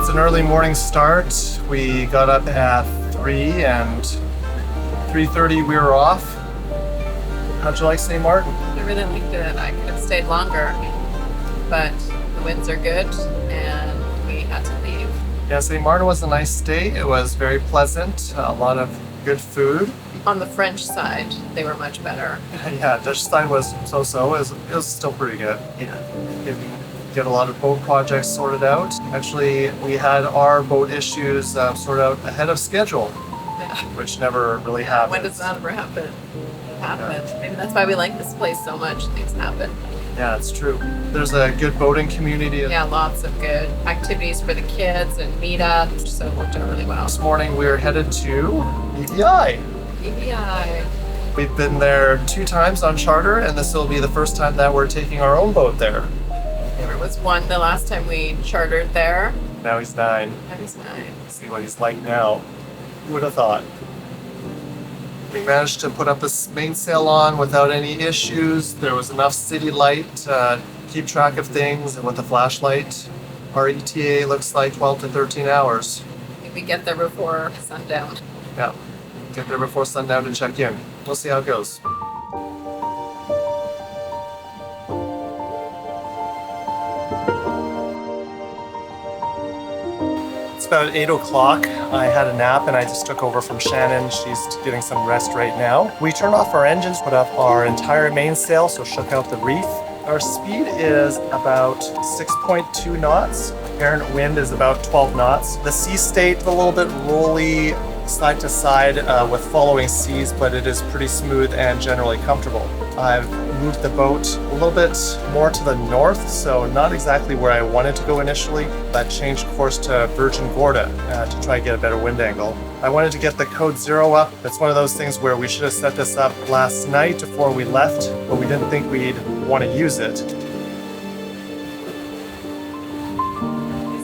it's an early morning start. We got up at 3 and 3:30 we were off. How'd you like St. Martin? I really liked it. I could have stayed longer, but the winds are good and we had to leave. Yeah, St. Martin was a nice day. It was very pleasant, a lot of good food. On the French side, they were much better. Yeah, Dutch side was so-so. It was still pretty good. Yeah. Get a lot of boat projects sorted out. Actually, we had our boat issues sorted out ahead of schedule, Yeah. which never really happens. When does that ever happen? It happens. Maybe that's why we like this place so much. Things happen. Yeah, it's true. There's a good boating community. Yeah, lots of good activities for the kids and meetups, so it worked out really well. This morning we were headed to BVI. BVI. We've been there 2 times on charter, and this will be the first time that we're taking our own boat there. There was one the last time we chartered there. Now he's 9. That was nice. See what he's like now. Who would have thought? We managed to put up this mainsail on without any issues. There was enough city light to keep track of things, and with the flashlight, our ETA looks like 12 to 13 hours. Maybe get there before sundown. Yeah, get there before sundown to check in. We'll see how it goes. It's about 8 o'clock. I had a nap and I just took over from Shannon. She's getting some rest right now. We turned off our engines, put up our entire mainsail, so shook out the reef. Our speed is about 6.2 knots. Apparent wind is about 12 knots. The sea state a little bit rolly side to side with following seas, but it is pretty smooth and generally comfortable. I've moved the boat a little bit more to the north, so not exactly where I wanted to go initially, but changed course to Virgin Gorda to try and get a better wind angle. I wanted to get the code 0 up. It's one of those things where we should have set this up last night before we left, but we didn't think we'd want to use it.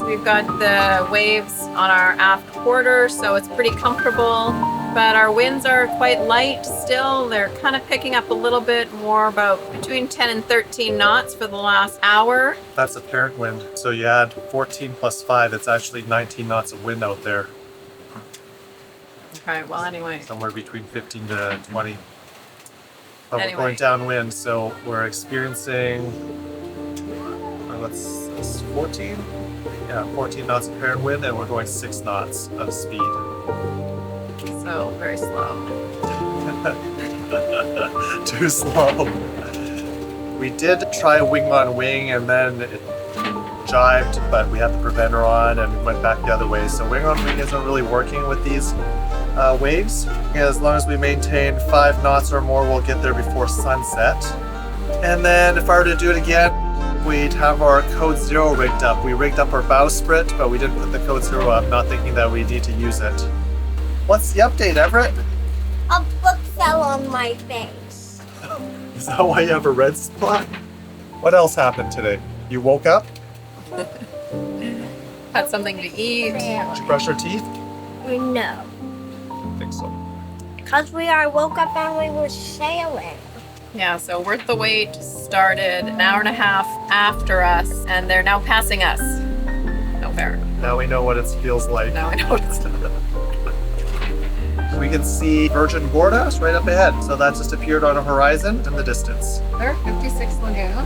We've got the waves on our aft quarter, so it's pretty comfortable, but our winds are quite light still. They're kind of picking up a little bit more, about between 10 and 13 knots for the last hour. That's apparent wind. So you add 14 plus 5, it's actually 19 knots of wind out there. Okay, well anyway. Somewhere between 15 to 20. But Anyway. we're going downwind, so we're experiencing, what's this, 14? Yeah, 14 knots of apparent wind, and we're going 6 knots of speed. So very slow. Too slow. We did try wing on wing, and then it jibed, but we had the preventer on and went back the other way. So wing on wing isn't really working with these waves. As long as we maintain 5 knots or more, we'll get there before sunset. And then if I were to do it again, we'd have our code 0 rigged up. We rigged up our bowsprit, but we didn't put the code 0 up, not thinking that we need to use it. What's the update, Everett? A book fell on my face. Is that why you have a red spot? What else happened today? You woke up? Had something to eat. Did you brush your teeth? No. I think so. Because woke up and we were sailing. Yeah, so Worth the Wait started an hour and a half after us, and they're now passing us. No fair. Now we know what it feels like. Now I know what it's We can see Virgin Gorda is right up ahead. So that just appeared on a horizon in the distance. They're 56 Lagoon.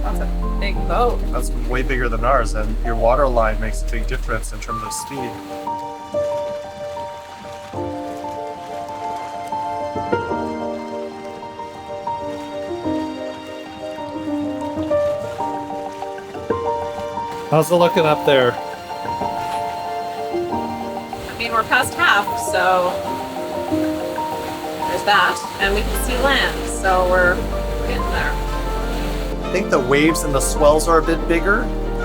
That's a big boat. That's way bigger than ours, and your water line makes a big difference in terms of speed. How's it looking up there? I mean, we're past half, so there's that. And we can see land, so we're getting there. I think the waves and the swells are a bit bigger.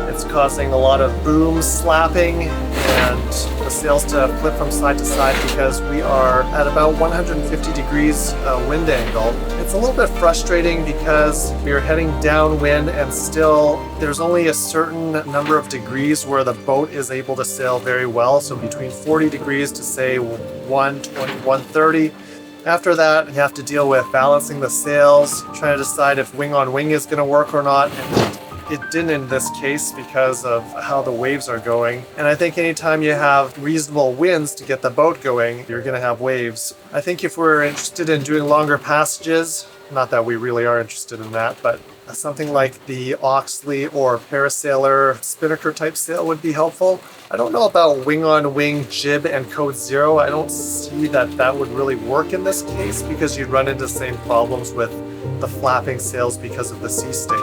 It's causing a lot of boom slapping and the sails to flip from side to side because we are at about 150 degrees wind angle. It's a little bit frustrating because we are heading downwind and still there's only a certain number of degrees where the boat is able to sail very well. So between 40 degrees to say 120, 130. After that, you have to deal with balancing the sails, trying to decide if wing on wing is going to work or not. And it didn't in this case because of how the waves are going. And I think anytime you have reasonable winds to get the boat going, you're going to have waves. I think if we're interested in doing longer passages, not that we really are interested in that, but something like the Oxley or Parasailer spinnaker type sail would be helpful. I don't know about wing on wing jib and code 0. I don't see that that would really work in this case because you'd run into the same problems with the flapping sails because of the sea state.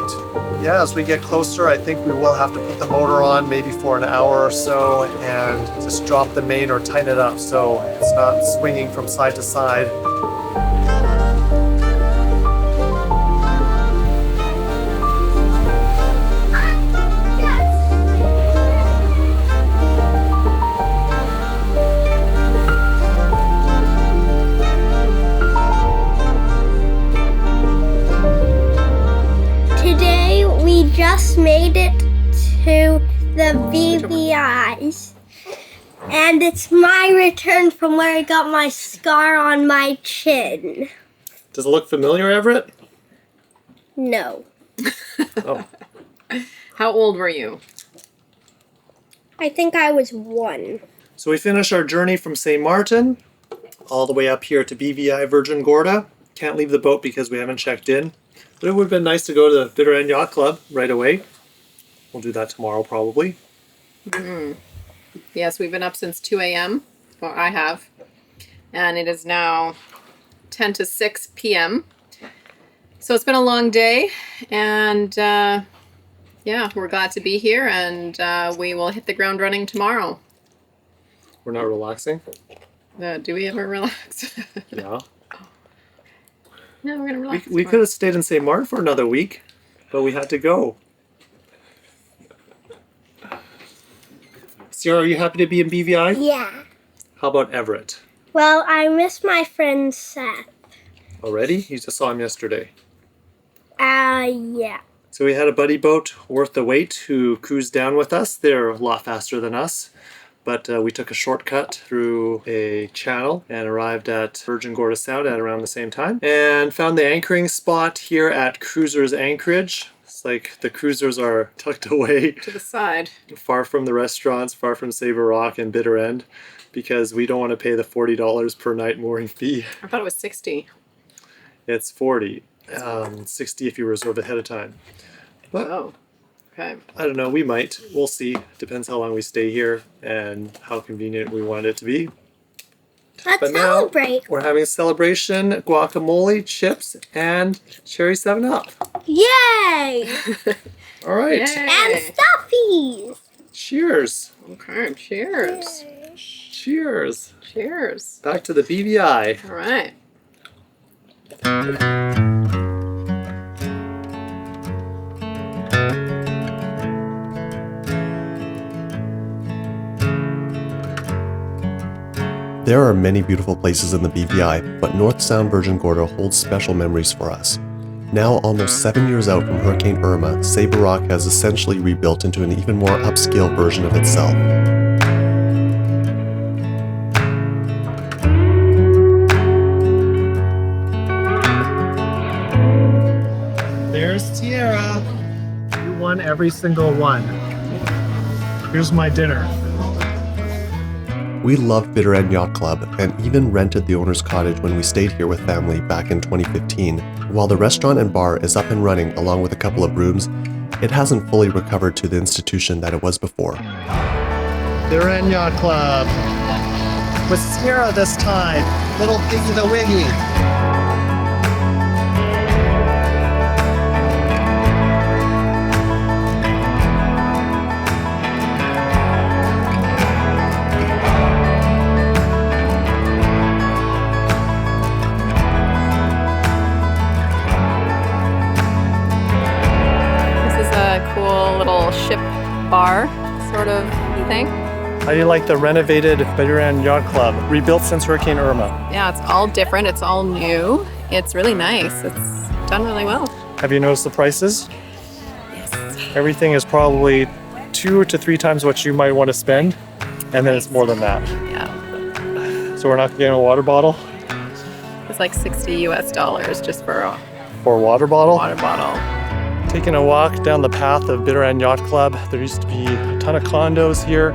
Yeah, as we get closer, I think we will have to put the motor on maybe for an hour or so and just drop the main or tighten it up so it's not swinging from side to side. Just made it to the BVIs, and it's my return from where I got my scar on my chin. Does it look familiar, Everett? No. Oh. How old were you? I think I was 1. So we finished our journey from St. Martin all the way up here to BVI Virgin Gorda. Can't leave the boat because we haven't checked in. But it would have been nice to go to the Bitter End Yacht Club right away. We'll do that tomorrow probably. Mm-hmm. Yes, we've been up since 2 a.m. Well, I have. And it is now 10 to 6 p.m. So it's been a long day. And yeah, we're glad to be here. And we will hit the ground running tomorrow. We're not relaxing? Do we ever relax? Yeah. No, we're going to relax. We could have stayed in St. Martin for another week, but we had to go. Sierra, are you happy to be in BVI? Yeah. How about Everett? Well, I miss my friend Seth. Already? You just saw him yesterday. Yeah. So we had a buddy boat worth the wait who cruised down with us. They're a lot faster than us. But we took a shortcut through a channel and arrived at Virgin Gorda Sound at around the same time. And found the anchoring spot here at Cruisers Anchorage. It's like the cruisers are tucked away. To the side. Far from the restaurants, far from Saba Rock and Bitter End. Because we don't want to pay the $40 per night mooring fee. I thought it was 60. It's 40. 60 if you reserve ahead of time. But Oh. Okay. I don't know, we might. We'll see. Depends how long we stay here and how convenient we want it to be. Let's But now celebrate. we're having a celebration, guacamole, chips, and cherry 7-Up. Yay! All right. Yay. And stuffies. Cheers. Okay, cheers. Cheers. Cheers. Back to the BVI. All right. There are many beautiful places in the BVI, but North Sound Virgin Gorda holds special memories for us. Now almost 7 years out from Hurricane Irma, Saba Rock has essentially rebuilt into an even more upscale version of itself. There's Sierra. You won every single one. Here's my dinner. We loved Bitter End Yacht Club and even rented the owner's cottage when we stayed here with family back in 2015. While the restaurant and bar is up and running along with a couple of rooms, it hasn't fully recovered to the institution that it was before. Bitter End Yacht Club. With Sierra this time. Little Piggy the Wiggy. Ship bar sort of thing. How do you like the renovated Bitter End Yacht Club? Rebuilt since Hurricane Irma. Yeah, it's all different. It's all new. It's really nice. It's done really well. Have you noticed the prices? Yes. Everything is probably 2 to 3 times what you might want to spend, and then it's more than that. Yeah. So we're not getting a water bottle? It's like $60 US just for a For a water bottle? water bottle. taking a walk down the path of Bitter End Yacht Club. There used to be a ton of condos here,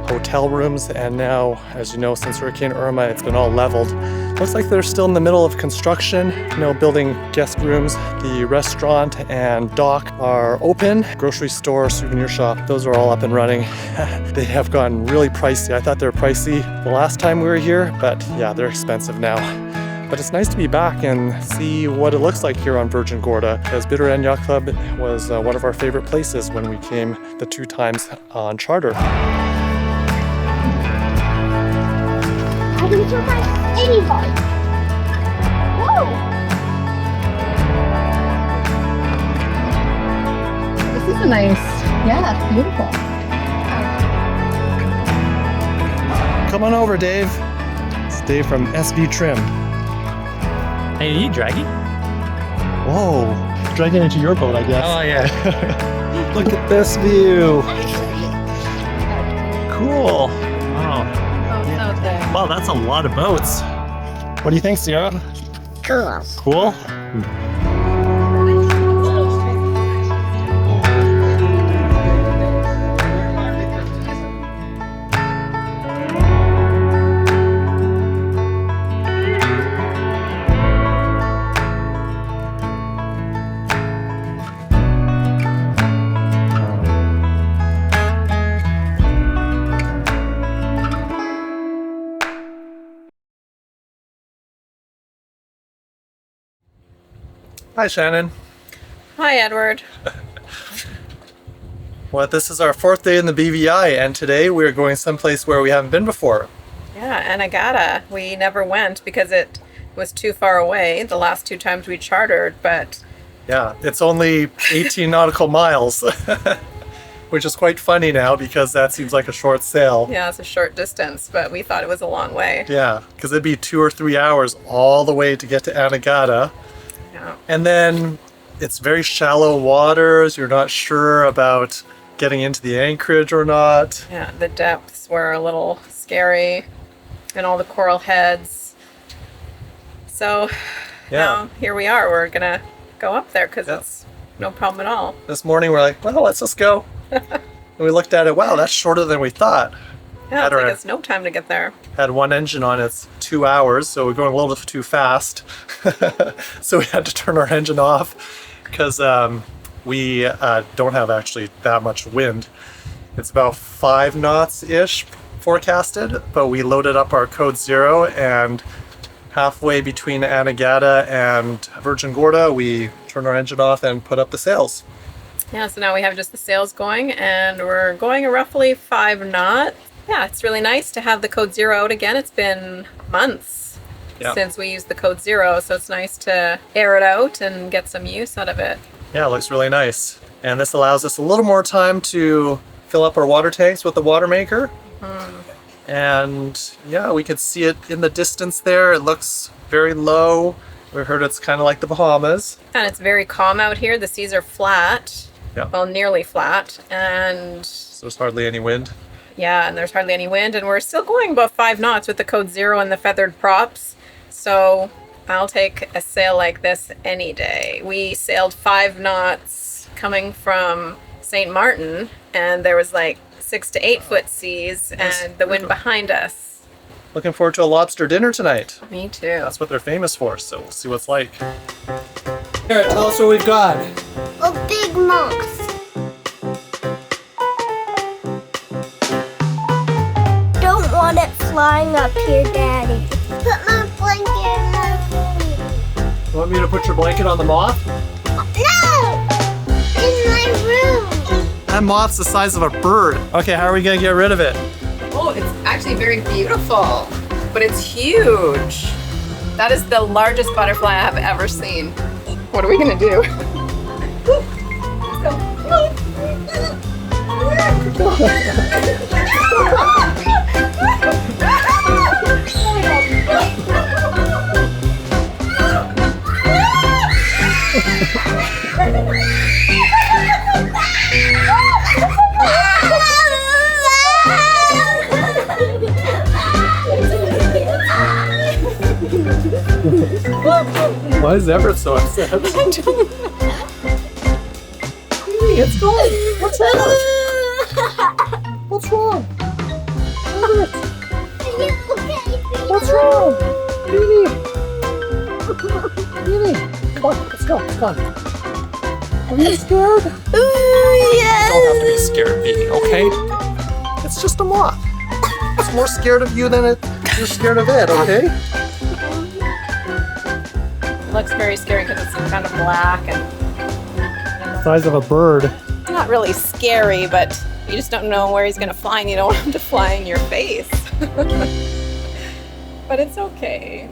hotel rooms, and now, as you know, since Hurricane Irma, it's been all leveled. Looks like they're still in the middle of construction, building guest rooms. The restaurant and dock are open. Grocery store, souvenir shop, those are all up and running. They have gotten really pricey. I thought they were pricey the last time we were here, but yeah, they're expensive now. But it's nice to be back and see what it looks like here on Virgin Gorda, because Bitter End Yacht Club was one of our favorite places when we came the 2 times on charter. I can surprise anybody. Whoa! This is a nice, yeah, it's beautiful. Come on over, Dave. It's Dave from SB Trim. Hey, are you dragging? Whoa, dragging into your boat, I guess. Oh, yeah. Look at this view. Cool. Wow. Wow, that's a lot of boats. What do you think, Sierra? Cool. Cool? Hi, Shannon. Hi, Edward. Well, this is our 4th day in the BVI, and today we're going someplace where we haven't been before. Yeah, Anegada. We never went because it was too far away the last 2 times we chartered, but Yeah, it's only 18 nautical miles, which is quite funny now because that seems like a short sail. yeah, it's a short distance, but we thought it was a long way. Yeah, because it'd be 2 or 3 hours all the way to get to Anegada. Yeah. And then it's very shallow waters. You're not sure about getting into the anchorage or not. Yeah, the depths were a little scary and all the coral heads. So now here we are. We're going to go up there because it's no problem at all. This morning we're like, well, let's just go. And we looked at it. Wow, that's shorter than we thought. Yeah, it's like it's no time to get there. Had one engine on, it's 2 hours, so we're going a little bit too fast. So we had to turn our engine off because we don't have actually that much wind. It's about 5 knots-ish forecasted, but we loaded up our code 0, and halfway between Anegada and Virgin Gorda, we turned our engine off and put up the sails. Yeah, so now we have just the sails going, and we're going roughly 5 knots. Yeah, it's really nice to have the code 0 out again. It's been months since we used the code 0, so it's nice to air it out and get some use out of it. Yeah, it looks really nice. And this allows us a little more time to fill up our water tanks with the water maker. And yeah, we could see it in the distance there. It looks very low. We heard it's kind of like the Bahamas. And it's very calm out here. The seas are flat, Yeah. well, nearly flat, and So there's hardly any wind. yeah, and there's hardly any wind, and we're still going about 5 knots with the code 0 and the feathered props. So I'll take a sail like this any day. We sailed 5 knots coming from St. Martin, and there was like 6 to 8 foot seas and the wind behind us. Looking forward to a lobster dinner tonight. Me too. That's what they're famous for, so we'll see what it's like. Here, tell us what we've got. A big moth. Don't want it flying up here, Daddy. Put my blanket in my room. You want me to put your blanket on the moth? No! In my room. That moth's the size of a bird. Okay, how are we gonna get rid of it? Oh, it's actually very beautiful, but it's huge. That is the largest butterfly I've ever seen. What are we gonna do? Why is Everett so upset? Beanie, it's gone. What's wrong? What's wrong? What's wrong? Beanie! Beanie! Come on, let's go, come on. Are you scared? Yes. You don't have to be scared, Beanie, okay? It's just a moth. It's more scared of you than you're scared of it, okay? It looks very scary because it's kind of black and Size of a bird. not really scary, but you just don't know where he's gonna fly and you don't want him to fly in your face. But it's okay.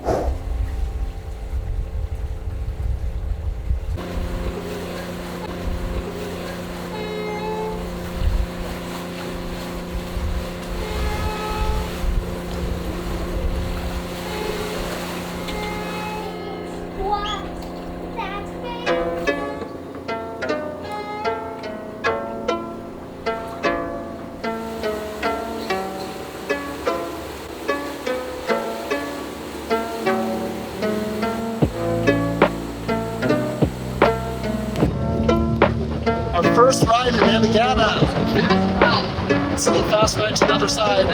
Our first ride in Anegada. It's a little fast ride to the other side.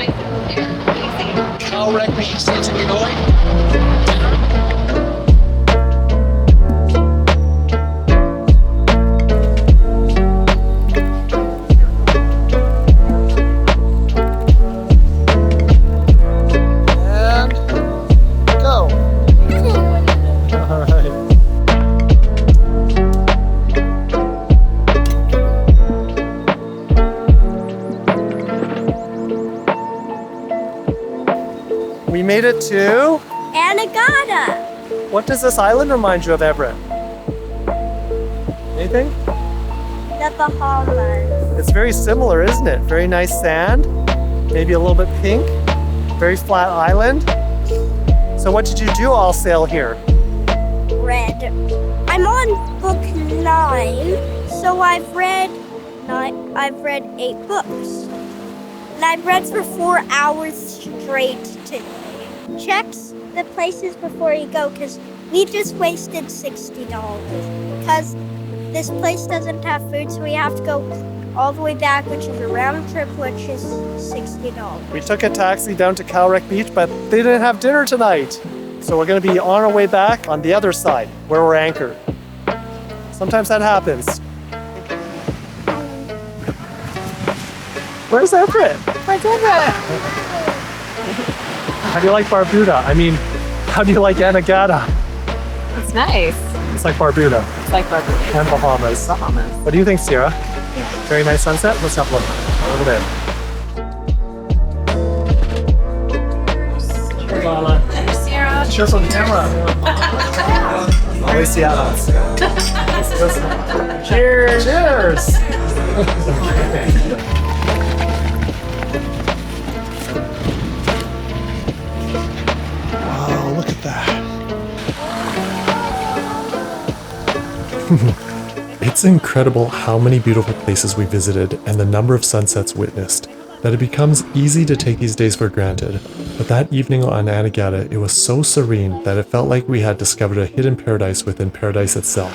Cow wreck beach, that's where we're going. And go. All right. We made it to... Anegada. What does this island remind you of, Everett? Anything? The Bahamas. It's very similar, isn't it? Very nice sand, maybe a little bit pink, very flat island. So what did you do all sail here? Read. I'm on book 9, so I've read 8 books. And I've read for 4 hours straight today. Check the places before you go, because we just wasted $60. Because this place doesn't have food, so we have to go all the way back, which is a round trip, which is $60. We took a taxi down to Calrec Beach, but they didn't have dinner tonight. So we're gonna be on our way back on the other side, where we're anchored. Sometimes that happens. Where's Everett? Where's Everett? How do you like Barbuda? I mean, how do you like Anegada? It's nice. It's like Barbuda It's like Barbuda. and Bahamas. Bahamas. What do you think, Sierra? Very nice sunset. Let's have a look over there. Cheers, Lala. Sarah. Cheers on camera. Always Seattle's. Cheers. Cheers. Wow, look at that. It's incredible how many beautiful places we visited and the number of sunsets witnessed, that it becomes easy to take these days for granted. But that evening on Anegada, it was so serene that it felt like we had discovered a hidden paradise within paradise itself.